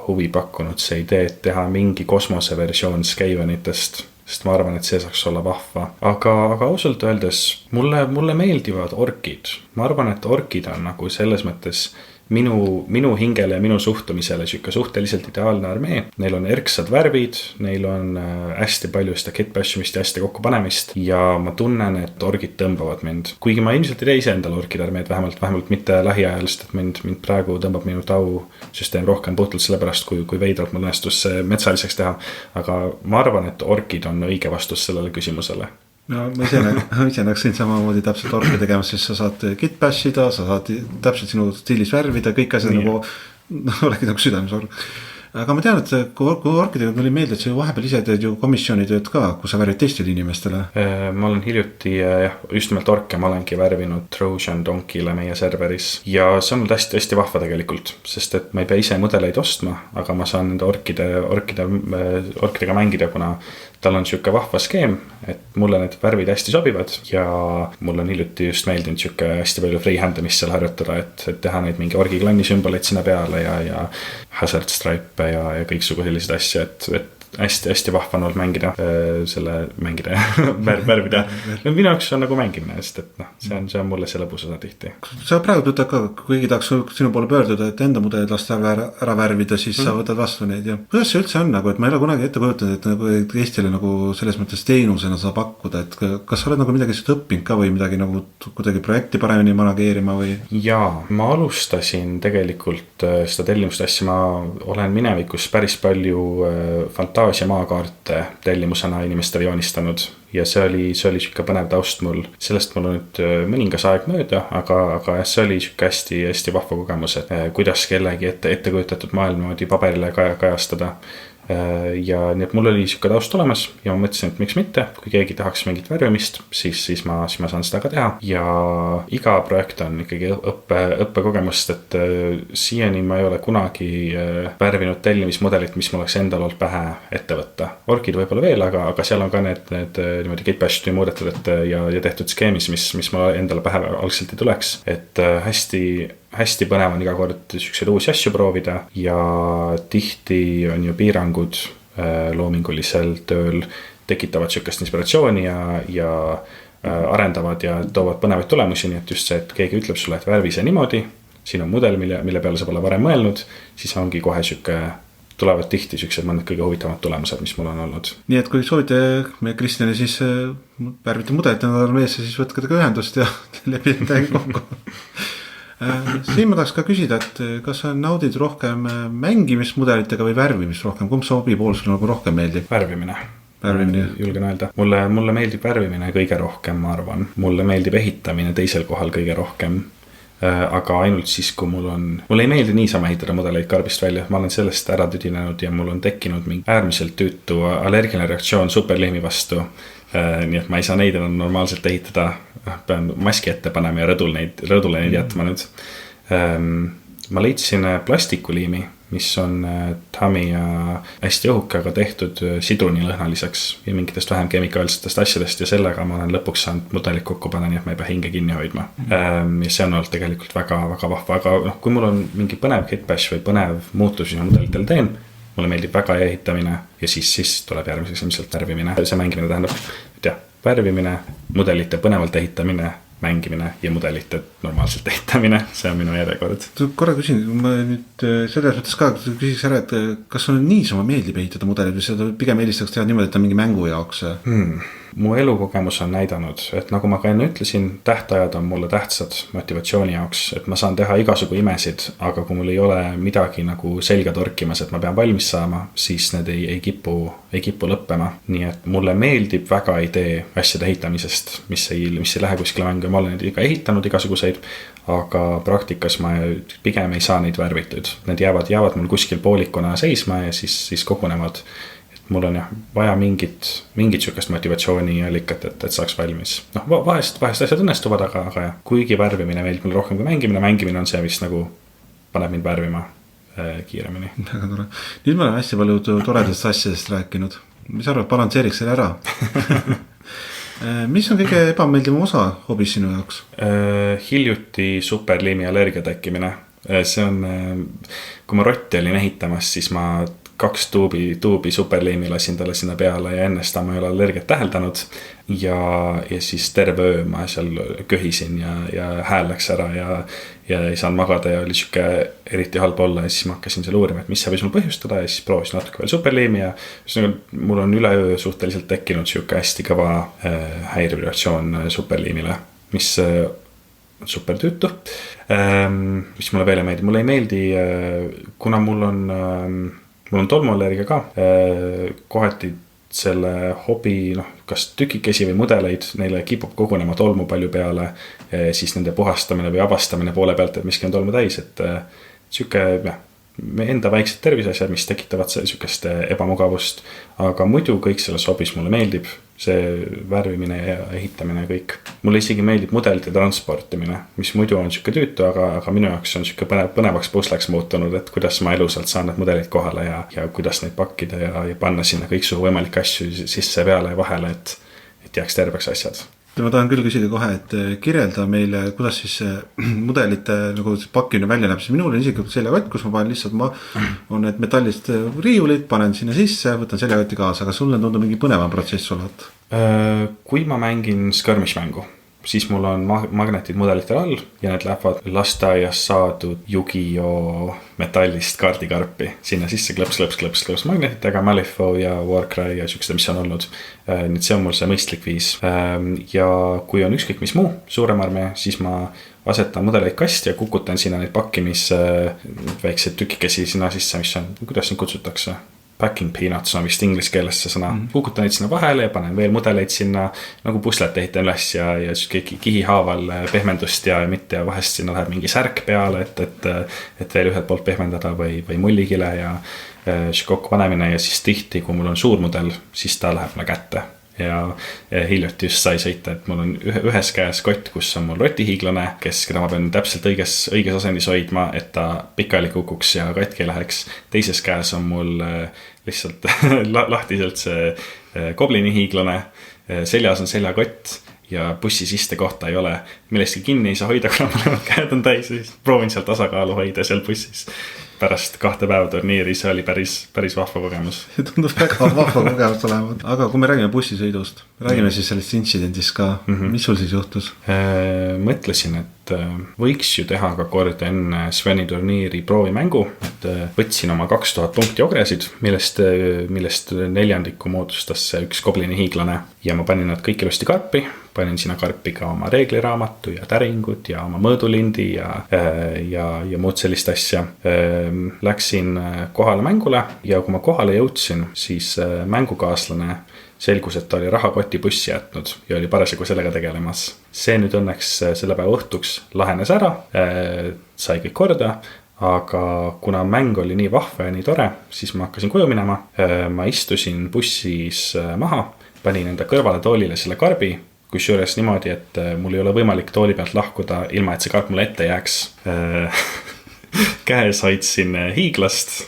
Speaker 2: huvi pakkunud see idee, et teha mingi kosmoseversioon Skavenitest, sest ma arvan, et see saaks olla vahva. Aga ausalt öeldes mulle meeldivad orkid. Ma arvan, et orkid on nagu selles mõttes minu hingele ja minu suhtumisele suhteliselt ideaalne armee. Neil on erksad värvid, neil on hästi palju seda kitbashimist ja hästi kokkupanemist ja ma tunnen, et orgid tõmbavad mind. Kuigi ma ilmselt ei tee ise endale orkide armeed, vähemalt mitte lähiajalist, et mind praegu tõmbab minu tausüsteem rohkem puhtalt sellepärast, kui veidralt mul õnnestus metsaliseks teha. Aga ma arvan, et orkid on õige vastus sellele küsimusele.
Speaker 1: No ma ise näeks siin samamoodi täpselt orke tegemas, siis sa saad kitbashida, sa saad täpselt sinu stiilis värvida, kõik asjad nagu olekid nagu südames org. Aga ma tean, et kui orkidega tuli meelde, et sa vahepeal ise teed ju komisjonitööd ka, kus sa värvid teistele inimestele.
Speaker 2: Ma olen hiljuti, just nimelt orke ma olengi värvinud Trojan Donkile meie serveris ja see on hästi vahva tegelikult, sest et ma ei pea ise mudeleid ostma, aga ma saan nende orkidega mängida, kuna tal on siuke vahva skeem, et mulle need värvid hästi sobivad ja mul on hiljuti just meeldinud siuke hästi palju freehandamist seal harjutada, et teha neid mingi orgi klanni sümboleid sinna peale ja hazard stripe ja kõiksugu sellised asja, et hästi vahva on olnud mängida värvida. Minu jaoks on nagu mängimine, sest et see on mulle see lõbus osa tihti. Sa
Speaker 1: praegu ütled ka, kui tahaks sinu poole pöörduda, et enda mudelid lasta ära värvida, siis sa võtad vastu neid ja kuidas see üldse on, nagu, et ma ei ole kunagi ette kujutanud, et nagu Eestile nagu selles mõttes teenusena saab pakkuda, et kas sa oled nagu midagi seda õppinud ka või midagi nagu kuidagi projekti paremini manageerima või?
Speaker 2: Jaa, ma alustasin tegelikult seda tellimuste asja, ma olen minevikus päris palju Fantaasia maakaarte tellimusena inimestele joonistanud ja see oli siuke põnev taust mul. Sellest mul on nüüd mõningas aeg mööda, aga see oli siuke hästi vahva kogemus, et kuidas kellegi ette kujutatud maailmoodi paberile kajastada. Ja nii et mul oli siuke taust olemas ja ma mõtlesin, et miks mitte, kui keegi tahaks mingit värvimist, siis ma saan seda ka teha ja iga projekt on ikkagi õppekogemust, et siiani ma ei ole kunagi värvinud tellimismudelit, mis mul oleks endal olnud pähe ette võtta. Orkid võib-olla veel, aga seal on ka need niimoodi kitbashti muudetud ja tehtud skeemis, mis mul endale pähe algselt ei tuleks, et hästi põnev on iga kord siukseid uusi asju proovida ja tihti on ju piirangud loomingulisel tööl tekitavad siukest inspiratsiooni ja arendavad ja toovad põnevaid tulemusi, nii et just see, et keegi ütleb sulle, et värvi see niimoodi, siin on mudel, mille peale sa pole varem mõelnud, siis ongi kohe siuke tulevad tihti siuksed mõned kõige huvitavamad tulemused, mis mul on olnud.
Speaker 1: Nii et kui soovite me Kristjani siis värvite mudelit nädal meesse, siis võtke tega ühendust ja lepite midagi kokku. Siin ma tahaks ka küsida, et kas sa naudid rohkem mängimismudelitega või värvimist rohkem, kumb sobipool sulle nagu rohkem meeldib?
Speaker 2: Värvimine. Julgen öelda. Mulle meeldib värvimine kõige rohkem, ma arvan. Mulle meeldib ehitamine teisel kohal kõige rohkem. Aga ainult siis, kui mulle ei meeldi niisama ehitada mudeleid karbist välja. Ma olen sellest ära tüdinenud ja mul on tekkinud mingi äärmiselt tüütu allergiline reaktsioon superliimi vastu. Nii et ma ei saa neid enam normaalselt ehitada. Pean maski ette panema ja rõdule neid jätma nüüd. Ma leidsin plastikuliimi, mis on Tamiya hästi õhukaga tehtud sidrunilõhnaliseks ja mingitest vähem kemikaalsetest asjadest ja sellega ma olen lõpuks saanud mudelit kokku panna, nii et ma ei pea hinge kinni hoidma. Ja see on olnud tegelikult väga, väga vahva, aga kui mul on mingi põnev kitbash või põnev muutus, mis mudelitel teen, mulle meeldib väga ehitamine ja siis tuleb järgmiseks ilmselt värvimine. See mängimine tähendab, värvimine, mudelite põnevalt ehitamine, mängimine ja mudelite normaalselt ehitamine, see on minu järjekord.
Speaker 1: Korra küsin, ma nüüd selles mõttes ka küsiks ära, et kas on niisama meeldib ehitada mudelid või seda pigem eelistaks teha niimoodi, et on mingi mängu jaoks?
Speaker 2: Mu elukogemus on näidanud, et nagu ma ka enne ütlesin, tähtajad on mulle tähtsad motivatsiooni jaoks, et ma saan teha igasugu imesid, aga kui mul ei ole midagi nagu selga torkimas, et ma pean valmis saama, siis need ei kipu lõppema. Nii et mulle meeldib väga idee asjade ehitamisest, mis ei lähe kuskile mängu. Ma olen neid ka ehitanud igasuguseid, aga praktikas ma pigem ei saa neid värvitud. Need jäävad mul kuskil poolikuna seisma ja siis kogunevad. Mul on vaja mingit sükast motivatsiooni allikat, et saaks valmis. Vahest asjad õnnestuvad, aga kuigi värvimine meeldib mulle rohkem kui mängimine on see, mis nagu paneb mind värvima kiiremini.
Speaker 1: Väga tore. Nüüd me oleme hästi palju toredast asjadest rääkinud. Mis arvad, balansseeriks selle ära? Mis on kõige ebameeldivam osa hobis sinu jaoks?
Speaker 2: Hiljuti superliimi allergia tekkimine. See on, kui ma rotti olin ehitamas, siis ma 2 tuubi superliimi lasin talle sinna peale ja enne seda ma ei ole allergiat täheldanud ja siis terve öö ma seal köhisin ja hääl läks ära ja ei saanud magada ja oli siuke eriti halb olla ja siis ma hakkasin seal uurima, et mis see võis mul põhjustada ja siis proovisin natuke veel superliimi ja mul on üle öö suhteliselt tekkinud siuke hästi kõva häirireaktsioon superliimile, mis super tüütu, mis mulle veel ei meeldi. Mulle ei meeldi, kuna mul on tolmuallergia ka, kohati selle hobi, kas tükikesi või mudeleid, neile kipub kogunema tolmu palju peale, siis nende puhastamine või avastamine poole pealt, et miski on tolmu täis, et siuke enda väiksed terviseasjad, mis tekitavad siukest ebamugavust, aga muidu kõik selles hobis mulle meeldib, see värvimine ja ehitamine ja kõik. Mulle isegi meeldib mudelite transportimine, mis muidu on siuke tüütu, aga minu jaoks on siuke põnevaks pusleks muutunud, et kuidas ma elusalt saan need mudelid kohale ja kuidas neid pakkida ja panna sinna kõiksugu võimalikke asju sisse peale ja vahele, et jääks terveks asjad.
Speaker 1: Ma tahan küll küsida kohe, et kirjelda meile, kuidas siis mudelite nagu pakkimine välja näeb. Minul on isiklikult seljakott, kus ma panen lihtsalt, on need metallist riiulid, panen sinna sisse, võtan seljakotti kaasa, aga sulle tundub mingi põnevam protsess olevat?
Speaker 2: Kui ma mängin skirmish-mängu, siis mul on magnetid mudelitel all ja need lähevad lasteaias saadud Yu-Gi-Oh metallist kaardikarpi. Sinna sisse klõps magnetitega, Malifaux ja Warcry ja siuksed, mis on olnud. Nüüd see on mul see mõistlik viis. Ja kui on ükskõik mis muu suurem armee, siis ma asetan mudeleid kasti ja kukutan sinna neid pakkimis väikseid tükikesi sinna sisse, mis on, kuidas siin kutsutakse? Packing peanuts on vist inglise keeles see sõna. Kukutan neid sinna vahele ja panen veel mudeleid sinna, nagu puslet ehitan üles ja kihihaaval pehmendust ja mitte ja vahest sinna läheb mingi särk peale, et veel ühelt poolt pehmendada või mullikile ja kokku panemine ja siis tihti, kui mul on suur mudel, siis ta läheb mulle kätte. Ja hiljuti just sai sõita, et mul on ühes käes kott, kus on mul rotihiiglane, keda ma pean täpselt õiges asendis hoidma, et ta pikali kukuks ja katki läheks. Teises käes on mul lihtsalt lahtiselt see goblinihiiglane, seljas on seljakott ja bussi siste kohta ei ole. Millestki kinni ei saa hoida, kuna mõlemad käed on täis, siis proovin seal tasakaalu hoida seal bussis. Pärast 2 päeva turniiri, see oli päris vahva kogemus.
Speaker 1: See tundub väga vahva kogemus olevat. Aga kui me räägime bussisõidust, räägime siis sellest intsidendist ka. Mis sul siis juhtus?
Speaker 2: Mõtlesin, et et võiks ju teha ka kord enne Sveni turniiri proovimängu, et võtsin oma 2000 punkti ogresid, millest neljandiku moodustas see üks goblini hiiglane ja ma panin nad kõik ilusti karpi, panin sinna karpi ka oma reegliraamatu ja täringud ja oma mõõdulindi ja muud sellist asja. Läksin kohale mängule ja kui ma kohale jõudsin, siis mängukaaslane selgus, et ta oli rahakoti bussi jätnud ja oli parasjagu sellega tegelemas. See nüüd õnneks selle päeva õhtuks lahenes ära, sai kõik korda, aga kuna mäng oli nii vahva ja nii tore, siis ma hakkasin koju minema. Ma istusin bussis maha, panin enda kõrvale toolile selle karbi, kusjuures niimoodi, et mul ei ole võimalik tooli pealt lahkuda, ilma et see karp mulle ette jääks. Käes hoidsin hiiglast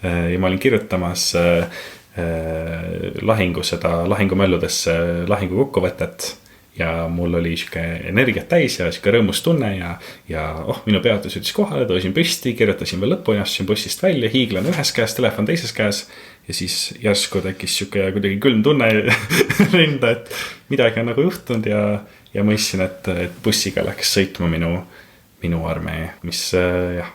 Speaker 2: ja ma olin kirjutamas lahingumölludesse lahingu kokkuvõtet ja mul oli siuke energiat täis ja siuke rõõmus tunne ja minu peatus ütles kohale, tõusin püsti, kirjutasin veel lõpuni, astusin bussist välja, hiiglane ühes käes, telefon teises käes ja siis järsku tekkis siuke kuidagi külm tunne rinda, et midagi on nagu juhtunud ja mõistsin, et bussiga läks sõitma minu armee, mis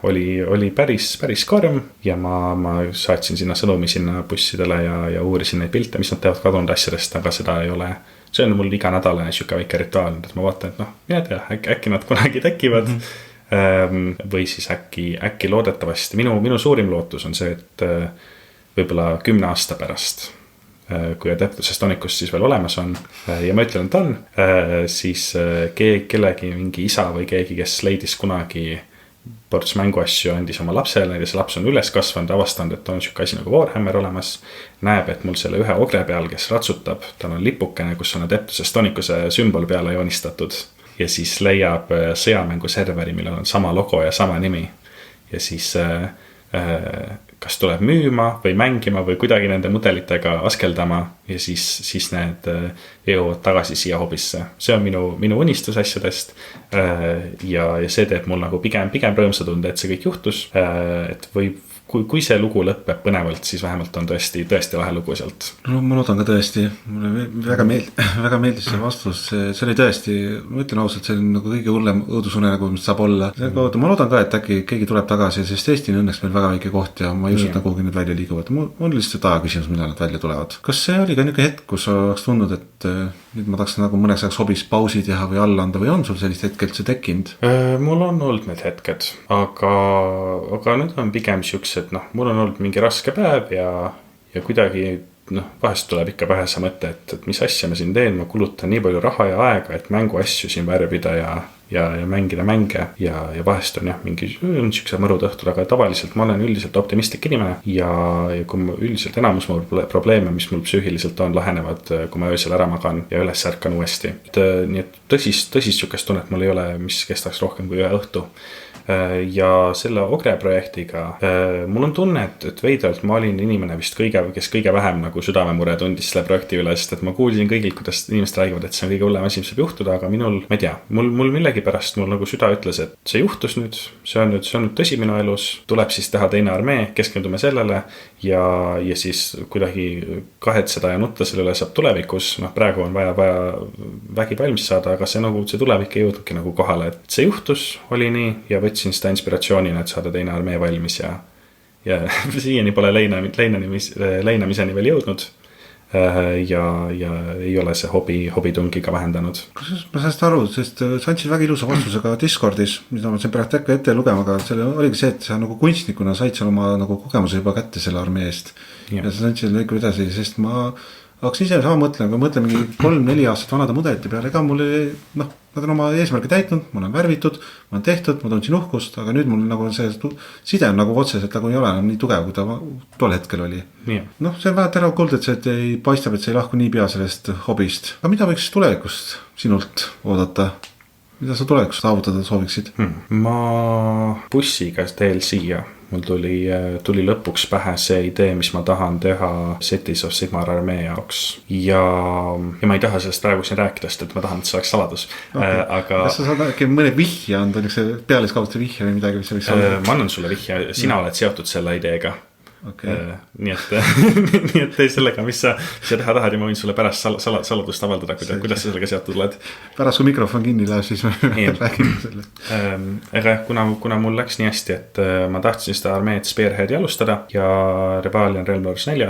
Speaker 2: oli päris karm ja ma saatsin sinna sõnumi sinna bussidele ja uurisin neid pilte, mis nad teevad kadunud asjadest, aga seda ei ole. See on mul iga nädalane siuke väike rituaal, et ma vaatan, et mina tea, äkki nad kunagi tekivad või siis äkki loodetavasti. Minu suurim lootus on see, et võib-olla 10 aasta pärast, kui Adeptus Estonicus siis veel olemas on ja ma ütlen, et on, siis kellegi mingi isa või keegi, kes leidis kunagi ports mänguasju, andis oma lapsele ja see laps on üles kasvanud, avastanud, et on siuke asi nagu Warhammer olemas, näeb, et mul selle ühe ogre peal, kes ratsutab, tal on lipukene, kus on Adeptus Estonicuse sümbol peale joonistatud ja siis leiab sõjamängu serveri, millel on sama logo ja sama nimi ja siis kas tuleb müüma või mängima või kuidagi nende mudelitega askeldama ja siis need jõuavad tagasi siia hobisse. See on minu unistus asjadest ja see teeb mul nagu pigem rõõmsa tunde, et see kõik juhtus, et kui see lugu lõpeb põnevalt, siis vähemalt on tõesti lahe lugu sealt.
Speaker 1: No ma loodan ka tõesti, mulle väga meeldis see vastus, see oli tõesti, ma ütlen ausalt, see on nagu kõige hullem õudusunenägu, mis saab olla. Ma loodan ka, et äkki keegi tuleb tagasi, sest Eesti on õnneks meil väga väike koht ja ma ei usu, et nagu need välja liiguvad. Mul on lihtsalt aja küsimus, millal nad välja tulevad. Kas see oli ka niisugune hetk, kus oleks tundnud, et nüüd ma tahaks nagu mõneks ajaks hobis pausi teha või alla anda või on sul sellist hetkelt see tekkinud?
Speaker 2: Mul on olnud need hetked, aga nüüd on pigem siuksed, mul on olnud mingi raske päev ja kuidagi, vahest tuleb ikka pähe see mõte, et mis asja ma siin teen, ma kulutan nii palju raha ja aega, et mängu asju siin värvida ja mängida mänge ja vahest on mingi siukse mõrud õhtul, aga tavaliselt ma olen üldiselt optimistlik inimene ja kui üldiselt enamus mul probleeme, mis mul psüühiliselt on, lahenevad, kui ma öösel ära magan ja üles ärkan uuesti. Nii et tõsist siukest tunnet mul ei ole, mis kestaks rohkem kui ühe õhtu. Ja selle ogre projektiga mul on tunne, et veidralt ma olin inimene vist kes kõige vähem nagu südamemure tundis selle projekti üle, sest et ma kuulsin kõigilt, kuidas inimesed räägivad, et see on kõige hullem asi, mis saab juhtuda, aga minul, ma ei tea, mul millegipärast mul nagu süda ütles, et see juhtus nüüd, see on nüüd tõsi minu elus, tuleb siis teha teine armee, keskendume sellele ja siis kuidagi kahetseda ja nutta selle üle saab tulevikus, praegu on vaja vägi valmis saada, aga see tulevik ei jõudnudki nagu kohale, et see juhtus, oli nii ja võtsin seda inspiratsioonina, et saada teine armee valmis ja siiani pole leinamiseni veel jõudnud ja ei ole see hobitungi ka vähendanud.
Speaker 1: Ma saast aru, sest sa andsid väga ilusa vastusega Discordis, mida ma siin praegu äkki ette lugema, aga selle oligi see, et sa nagu kunstnikuna said seal oma nagu kogemuse juba kätte selle armee eest ja sa andsid lõiku edasi, sest ma hakkasin ise sama mõtlema, kui mõtlen mingi 3-4 aastat vanade mudelite peale, ega mul ei, nad on oma eesmärgi täitnud, ma olen värvitud, ma olen tehtud, ma tundsin uhkust, aga nüüd mul nagu see side on nagu otseselt nagu ei ole nii tugev, kui ta tol hetkel oli. See on väga terav kuld, et see ei paistab, et see ei lahku nii pea sellest hobist. Aga mida võiks tulevikust sinult oodata? Mida sa tulevikust saavutada sooviksid?
Speaker 2: Ma bussiga teel siia. Mul tuli lõpuks pähe see idee, mis ma tahan teha Cities of Sigmar armee jaoks. Ja ma ei taha sellest praegu siin rääkida, sest et ma tahan, et see oleks saladus. Aga
Speaker 1: kas sa saad äkki mõne vihje anda, pealiskaudse vihje või midagi, mis see võiks olla?
Speaker 2: Ma annan sulle vihje, sina oled seotud selle ideega.
Speaker 1: Okay.
Speaker 2: Nii et tee sellega, mis sa teha tahad ja ma võin sulle pärast saladust avaldada, kuidas sa sellega seotud oled.
Speaker 1: Pärast kui mikrofon kinni läheb, siis me räägime selle.
Speaker 2: Aga kuna mul läks nii hästi, et ma tahtsin seda armeed Spearheadi alustada ja Rebellion Realm Wars 4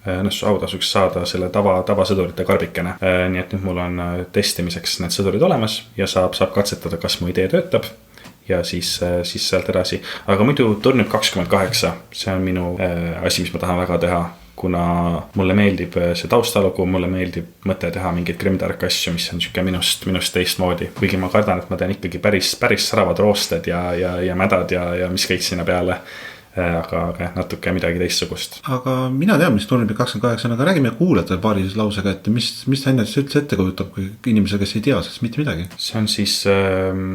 Speaker 2: õnnestus autasuks saada selle tavasõdurite karbikene. Nii et nüüd mul on testimiseks need sõdurid olemas ja saab katsetada, kas mu idee töötab. Ja siis sealt edasi. Aga muidu Turnip 28, see on minu asi, mis ma tahan väga teha, kuna mulle meeldib see taustalugu, mulle meeldib mõte teha mingid Grimdark asju, mis on siuke minust teistmoodi. Kuigi ma kardan, et ma teen ikkagi päris saravad roosted ja mädad ja mis kõik sinna peale. Aga natuke midagi teistsugust.
Speaker 1: Aga mina tean, mis Turnip 28 on, aga räägime kuulajatele paari lausega, et mis ta ennast üldse ette kujutab, kui inimesele, kes ei tea, sest mitte midagi.
Speaker 2: See on siis,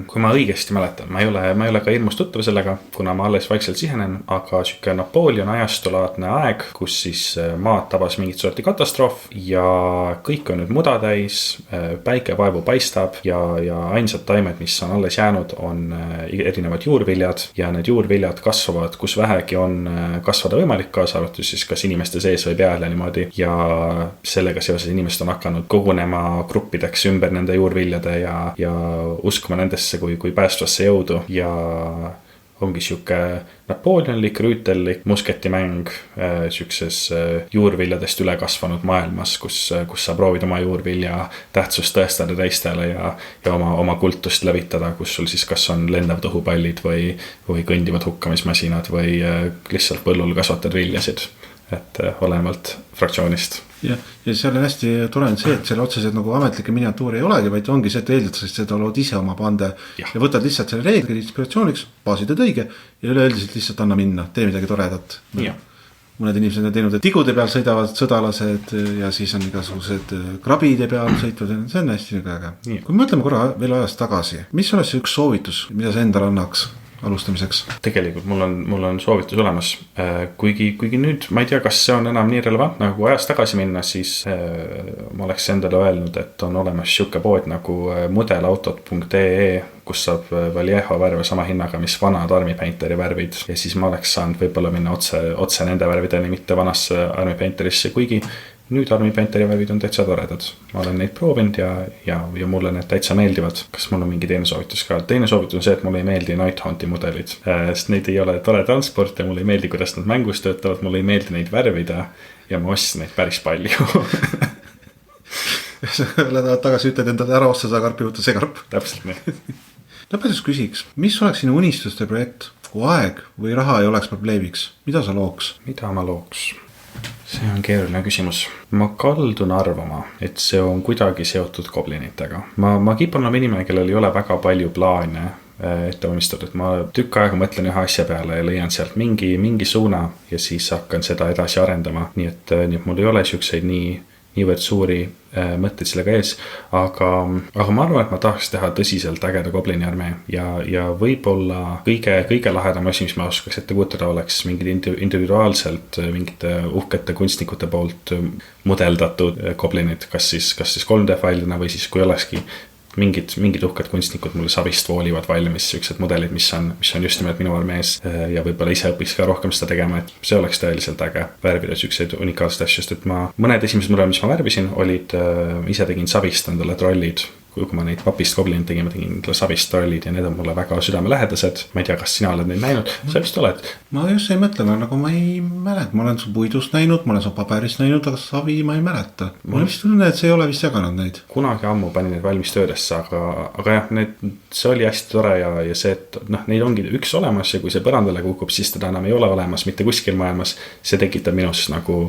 Speaker 2: kui ma õigesti mäletan, ma ei ole ka hirmus tuttav sellega, kuna ma alles vaikselt sihenen, aga siuke Napoleon ajastulaadne aeg, kus siis maad tabas mingit sorti katastroof ja kõik on nüüd muda täis, päike vaevu paistab ja ainsad taimed, mis on alles jäänud, on erinevad juurviljad ja need juurviljad kasvavad, kus vähegi on kasvada võimalik, kaasa arvatud siis kas inimeste sees või peal ja niimoodi. Ja sellega seoses inimesed on hakanud kogunema gruppideks ümber nende juurviljade ja uskuma nendesse kui päästvasse jõudu. Ja ongi siuke napoleonlik, rüütellik musketimäng siukses juurviljadest üle kasvanud maailmas, kus sa proovid oma juurvilja tähtsust tõestada teistele ja oma kultust levitada, kus sul siis kas on lendav õhupallid või kõndivad hukkamismasinad või lihtsalt põllul kasvatad viljasid, et olenevalt fraktsioonist.
Speaker 1: Ja seal on hästi tore on see, et seal otseselt nagu ametlikke miniatuuri ei olegi, vaid ongi see, et eeldatakse, et seda lood ise oma pande ja võtad lihtsalt selle reegli inspiratsiooniks, baasid õige ja üleüldiselt lihtsalt anna minna, tee midagi toredat. Mõned inimesed on teinud, et tigude peal sõidavad sõdalased ja siis on igasugused krabide peal sõitvad, see on hästi äge. Kui me mõtleme korra veel ajast tagasi, mis oleks üks soovitus, mida sa endale annaks alustamiseks?
Speaker 2: Tegelikult mul on soovitus olemas, kuigi nüüd ma ei tea, kas see on enam nii relevantne, kui ajast tagasi minna, siis ma oleks endale öelnud, et on olemas siuke pood nagu mudelautot.ee, kus saab Vallejo värve sama hinnaga, mis vanad Army Painteri värvid ja siis ma oleks saanud võib-olla minna otse nende värvideni, mitte vanasse Army Painterisse, kuigi nüüd Army Painteri värvid on täitsa toredad. Ma olen neid proovinud ja mulle need täitsa meeldivad. Kas mul on mingi teine soovitus ka? Teine soovitus on see, et mulle ei meeldi Nighthaundi mudelid. Sest neid ei ole tore transport ja mulle ei meeldi, kuidas nad mängus töötavad. Mulle ei meeldi neid värvida ja ma ostsin neid päris palju.
Speaker 1: Lähed tagasi ütled endale ära osta seda karpi võtta see karp.
Speaker 2: Täpselt nii.
Speaker 1: Lõpetus küsiks, mis oleks sinu unistuste projekt, kui aeg või raha ei oleks probleemiks? Mida sa looks?
Speaker 2: Mida ma looks? See on keeruline küsimus. Ma kaldun arvama, et see on kuidagi seotud goblinitega. Ma kipun olema inimene, kellel ei ole väga palju plaane ette valmistatud. Ma tükk aega mõtlen ühe asja peale ja leian sealt mingi suuna ja siis hakkan seda edasi arendama. Nii et mul ei ole siukseid niivõrd suuri mõtteid sellega ees, aga ma arvan, et ma tahaks teha tõsiselt ägeda goblini armee ja võib-olla kõige lahedam asi, mis ma oskaks ette kujutada, oleks mingid individuaalselt mingite uhkete kunstnikute poolt mudeldatud goblinid, kas siis 3D failina või siis kui olekski mingid uhked kunstnikud mulle savist voolivad valmis, siuksed mudelid, mis on just nimelt minu armees ja võib-olla ise õpiks ka rohkem seda tegema, et see oleks tõeliselt äge värvida siukseid unikaalseid asju, sest et mõned esimesed mudelid, mis ma värvisin, olid, ise tegin savist endale trollid. Kui ma neid papist goblinid tegin, ma tegin savist trollid ja need on mulle väga südamelähedased. Ma ei tea, kas sina oled neid näinud, sa vist oled?
Speaker 1: Ma just ei mõtle, nagu ma ei mäleta, ma olen su puidust näinud, ma olen su paberist näinud, aga savi ma ei mäleta. Ma vist tunne, et see ei ole vist jaganud neid.
Speaker 2: Kunagi ammu panin neid valmis töödesse, aga jah, see oli hästi tore ja see, et neid ongi üks olemas ja kui see põrandale kukub, siis teda enam ei ole olemas, mitte kuskil maailmas. See tekitab minus nagu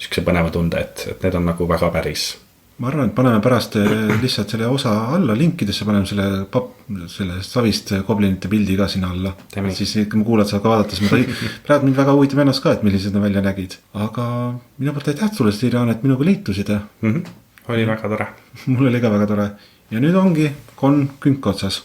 Speaker 2: siukse põneva tunde, et need on nagu väga päris.
Speaker 1: Ma arvan, et paneme pärast lihtsalt selle osa alla linkidesse, paneme selle savist goblinite pildi ka sinna alla. Siis kui ma kuulad saab ka vaadata, siis praegu mind väga huvitab ennast ka, et millised nad välja nägid. Aga minu poolt aitäh sulle, Stiirjaan, et minuga liitusid.
Speaker 2: Oli väga tore.
Speaker 1: Mul oli ka väga tore. Ja nüüd ongi Kon künka otsas.